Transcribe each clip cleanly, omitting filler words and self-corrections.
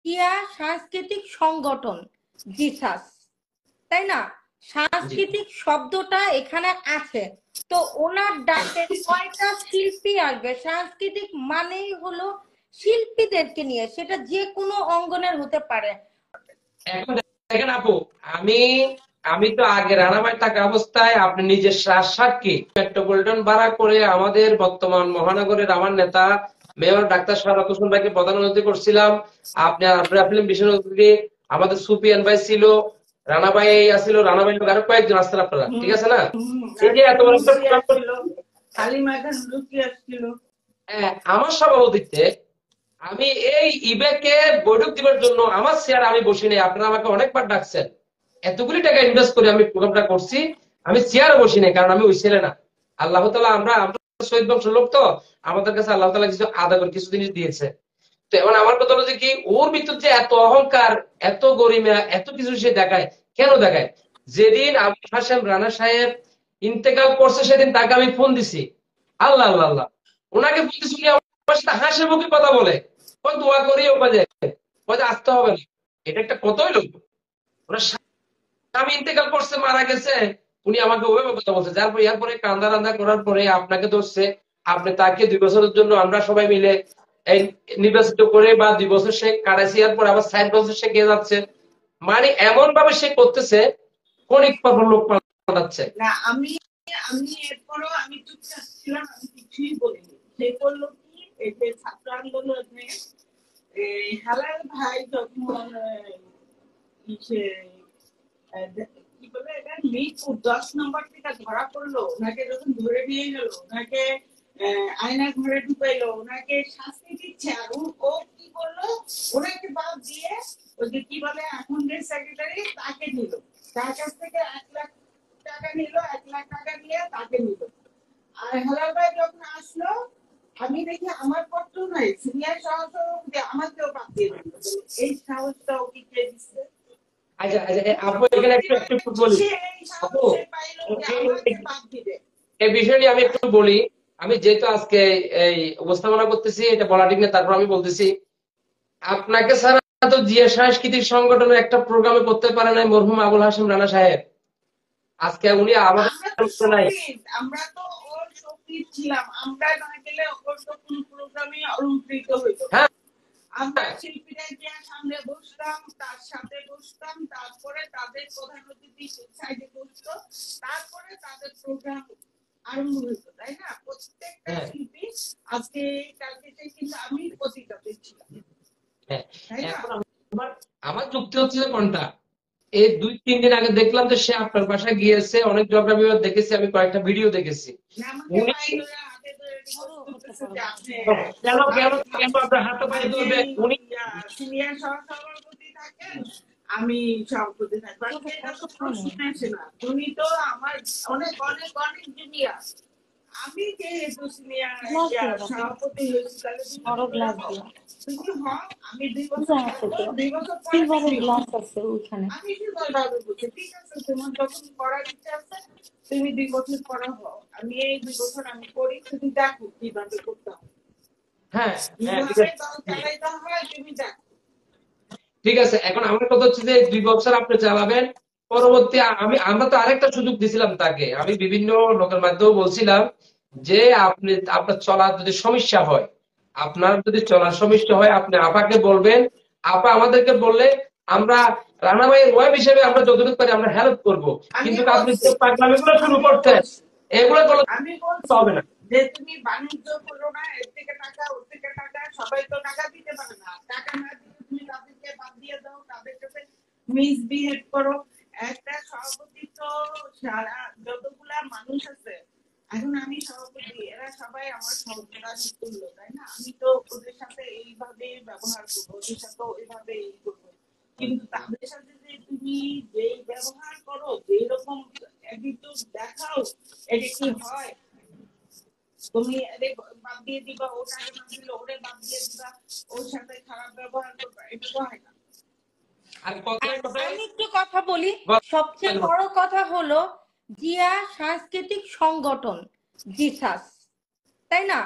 জিয়া সাংস্কৃতিক সংগঠন, জিসাস, তাই না? সাংস্কৃতিক শব্দটা এখানে আছে, তো ওনার ডাকে কয়টা শিল্পী আসবে? সাংস্কৃতিক মানেই হলো শিল্পীদেরকে নিয়ে, সেটা যে কোনো অঙ্গনের হতে পারে। এখন দেখেন আপু, আমি আমি তো আগে রানাবাই থাকা অবস্থায় আপনি নিজের সাক্ষী মেট্রোপলিটন ভাড়া করে আমাদের বর্তমান মহানগরের আমার নেতা মেয়র ডাক্তার শাহাদাত হোসেন ভাইকে প্রধান অতিথি করছিলাম। আপনার ফিল্ম বিশেষ অতিথি আমাদের সুপিয়ান ভাই ছিল, রানাবাই আসছিল, রানাবাই আরো কয়েকজন আসছেন আপনারা, ঠিক আছে না? এই যে এত বড় একটা প্রোগ্রাম আমার সভাপতিত্বে আমি এই ইবেকে বৈঠক দিবার জন্য আমার চেয়ার আমি বসি নাই। আপনারা আমাকে অনেকবার ডাকছেন, এতগুলি টাকা ইনভেস্ট করে আমি প্রোগ্রামটা করছি, আমি চেয়ারে বসি নাই, কারণ আমি ওই ছেলে না। আল্লাহ তাআলা আমরা শহীদ বংশের লোক, তো আমাদের কাছে আল্লাহ তাআলা কিছু আদা করে কিছু জিনিস দিয়েছে। তো এখন আমার কথা হলো যে কি, ওর ভিতর যে এত অহংকার, এত গরিমা, এত কিছু সে দেখায়, কেন দেখায়? যেদিন আবু হাশেম রানা সাহেব ইন্তেকাল করছে সেদিন তাকে আমি ফোন দিছি। আল্লাহ আল্লাহ আল্লাহ, ওনাকে ফোন দিছি, উনি আমার সাথে হাসি মুখে কথা বলে, ওই দোয়া করি ও কাজে আসতে হবে না। এটা একটা কত হইলো? ওনার স্বামী ইন্তেকাল করছে, মারা গেছে, উনি আমাকে ওইভাবে কথা বলছে। যার পর এরপরে কান্দা রান্দা করার পরে আপনাকে ধরছে, আপনি তাকে 2 বছরের জন্য আমরা সবাই মিলে এই নির্বাচিত করে বা 2 বছর সে কাটাইছে, এরপর আবার 7 বছর সে গিয়ে যাচ্ছে। মানে এমন ভাবে সে করতেছে, ক্ষণিক পর লোক পাল্টাচ্ছে না। আমি আমি এরপরও আমি চুপচাপ ছিলাম, আমি কিছুই বলিনি। সে করলো কি, এই যে ছাত্র আন্দোলনে হালাল ভাই যখন কি বলে এটা মিরপুর 10 নম্বর থেকে ধরা পড়লো, ওনাকে যখন ধরে নিয়ে গেল, ওনাকে আয়না ঘরে ঢুকাইলো, ওনাকে শাস্তি দিচ্ছে, আর ও কি করলো, ওনাকে বাদ দিয়ে ওই যে কি বলে এখন যে সেক্রেটারি তাকে নিল, তার কাছ থেকে 1 লাখ টাকা নিল, 1 লাখ টাকা নিয়ে তাকে নিল। আর হেলাল ভাই যখন আসলো, আমি দেখি আমার পত্র নাই, সিনিয়র সহসভাপতি আমাকেও বাদ দিয়ে দিল। এই সাহসটাও কি কে দিচ্ছে? আচ্ছা আচ্ছা আপু, এখানে একটু একটু বলি আপু, এই বিষয়টি আমি একটু বলি। আমি যেহেতু আজকে এই উপস্থাপনা করতেছি, এটা বলা ঠিক না, তারপর আমি বলতেছি, আপনাকে ছাড়া তো জিয়া সাংস্কৃতিক সংগঠনের একটা প্রোগ্রামে করতে পারে নাই মরহুম আবুল হাশেম রানা সাহেব। আজকে উনি আমাদের নাই। আমরা তো ওর শহীদ ছিলাম, আমরা না গেলে ওর তো কোনো প্রোগ্রামে অলংকৃত হইতো। হ্যাঁ, আমরা শিল্পীরা গিয়ে সামনে বসতাম, তার সাথে বসতাম, তারপরে তাদের প্রধান অতিথি সাইডে বসতো, তারপরে তাদের প্রোগ্রাম আরম্ভ হইতো, তাই না? প্রত্যেকটা শিল্পী আজকে কালকে কিন্তু আমি প্রতিকাতে ছিলাম। আমার যুক্তি হচ্ছে কোনটা, এই 2-3 দিন আগে দেখলাম যে সে আপনার বাসায় গিয়েছে, অনেক ঝগড়া বিবাদ দেখেছি, আমি কয়েকটা ভিডিও দেখেছি। উনি কেন কেন কেন আপনার হাতে পায়ে ধরবে? উনি সিনিয়র সহসভাপতি থাকেন, আমি সভাপতি থাকবো, এটা তো প্রশ্ন আসে না। তুমি তো আমার অনেক অনেক অনেক জুনিয়র, আমি যেহেতু সিনিয়র সভাপতি হয়েছি, তাহলে তুমি হও, আমি 2 বছর 2 বছর পরে আমি সুন্দরভাবে বলছি, ঠিক আছে, তোমার যখন করার ইচ্ছা আছে তুমি 2 বছর পরে হও, আমি এই 2 বছর আমি করি, তুমি দেখো কিভাবে করতে হবে। হ্যাঁ তুমি দেখো। ঠিক আছে, এখন আমার কথা হচ্ছে যে 2 বছর আপনি চালাবেন, পরবর্তী আমরা তো আরেকটা সুযোগ দিছিলাম তাকে, আমি বিভিন্ন লোকের মাধ্যমে বলছিলাম যে আপনার চলার যদি সমস্যা হয়, আপনার যদি চলার সমস্যা হয় আপনি আপাকে বলবেন, আপা আমাদেরকে বললে আমরা রানা ভাইয়ের ওয়াইফ হিসেবে আমরা যতটুকু পারি আমরা হেল্প করব। কিন্তু আপনি যে পাগলামিগুলো শুরু করছেন, এগুলো আমি বলছি হবে না যে তুমি বাণিজ্য করো না, এর থেকে টাকা ওর থেকে টাকা, সবাই তো টাকা দিতে পারে না, টাকা না দিলে তুমি তাদেরকে বাদ দিয়ে দাও, তাদের কাছে মিসবিহেভ করো। একটা সভাপতি তো সারা যতগুলা মানুষ আছে, এখন আমি সভাপতি, এরা সবাই আমার সহযোগী তুল্য, তাই না? আমি তো ওদের সাথে এইভাবে ব্যবহার করবো, ওদের সাথে ওইভাবে এই করবো, কিন্তু তাদের সাথে যে তুমি যেই ব্যবহার করো, যেই রকম অ্যাটিটিউড দেখাও, এটা কি হয়? তুমি বাদ দিয়ে দিবা, ওটাকে বাদ দিলে ওরে বাদ দিয়ে দিবা, ওর সাথে খারাপ ব্যবহার করবা, এটা তো হয় না। আমি একটু কথা বলি। সবচেয়ে বড় কথা হলো জিয়া সাংস্কৃতিক সংগঠন, জিসাস, তাই না?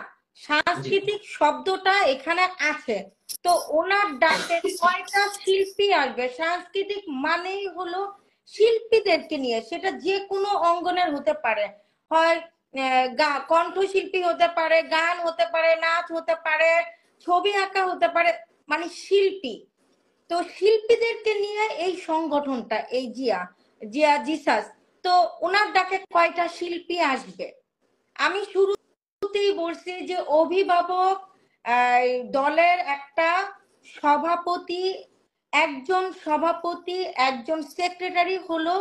সাংস্কৃতিক শব্দটা এখানে আছে, তো ওনার ডাকে কয়টা শিল্পী আসবে? সাংস্কৃতিক মানেই হলো শিল্পীদেরকে নিয়ে, সেটা যে কোনো অঙ্গনের হতে পারে, হয় কণ্ঠশিল্পী হতে পারে, গান হতে পারে, নাচ হতে পারে, ছবি আঁকা হতে পারে, মানে শিল্পী। তো শিল্পীদেরকে নিয়ে এই সংগঠনটা, এই জিয়া জিসাস। তো ওনার ডাকে কয়টা শিল্পী আসবে? আমি শুরুতেই বলছি যে অভিভাবক, দলের একটা সভাপতি, একজন সেক্রেটারি হলো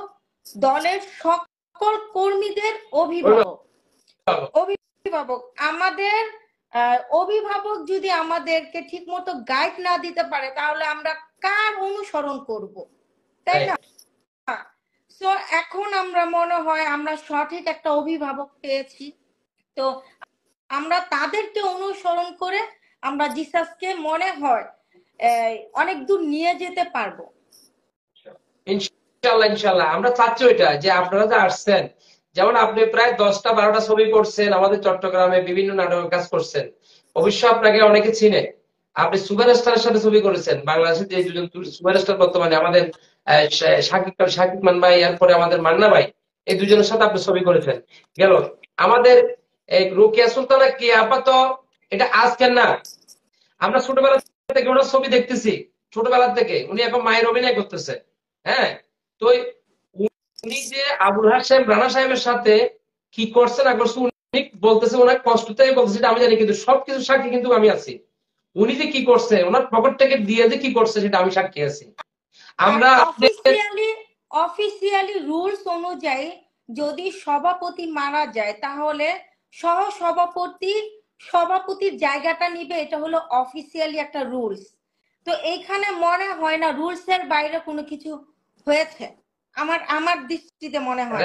দলের সকল কর্মীদের অভিভাবক। আমাদের অভিভাবক যদি আমাদেরকে ঠিক মতো গাইড না দিতে পারে, তাহলে আমরা কার অনুসরণ করব? তাই না? তো এখন আমরা মনে হয় আমরা সঠিক একটা অভিভাবক পেয়েছি, তো আমরা তাদেরকে অনুসরণ করে আমরা জিসাসকে মনে হয় অনেক দূর নিয়ে যেতে পারবো। ইনশাল্লাহ ইনশাল্লাহ আমরা চাচ্ছি ওইটা, যে আপনারা যে আসছেন, যেমন আপনি প্রায় 10টা-12টা ছবি করছেন, আমাদের চট্টগ্রামে বিভিন্ন নাটকের কাজ করছেন, অবশ্য আপনাকে অনেকে চিনে। আপনি সুপারস্টারের সাথে ছবি করেছেন, বাংলাদেশের যে দুজন সুপারস্টার বর্তমানে আমাদের শাকিব খান ভাই, এরপরে আমাদের মান্না ভাই, এই দুজনের সাথে আপনি ছবি করেছেন। গেল আমাদের এই রোকেয়া সুলতানা কি আপাতত এটা আজকের না, আমরা ছোটবেলা থেকে ওনার ছবি দেখতেছি, ছোটবেলা থেকে উনি এখন মায়ের অভিনয় করতেছে। হ্যাঁ, তো উনি যে আবুল হাশেম রানা সাহেবের সাথে কি করছে না করছে উনি বলতেছে, ওনার কষ্ট থেকে বলতেছে, সেটা আমি জানি, কিন্তু সবকিছু সাক্ষী কিন্তু আমি আছি। উনি যে কি করছে, ওনার পকেট থেকে দিয়ে যে কি করছে, সেটা আমি সাক্ষী আছি। আমরা অফিসিয়ালি রুলস অনুযায়ী যদি সভাপতি মারা যায়, তাহলে সহ সভাপতির জায়গাটা নিবে, এটা হলো অফিসিয়ালি একটা রুলস। তো এইখানে মনে হয় না রুলস এর বাইরে কোনো কিছু হয়েছে, আমার দৃষ্টিতে মনে হয়।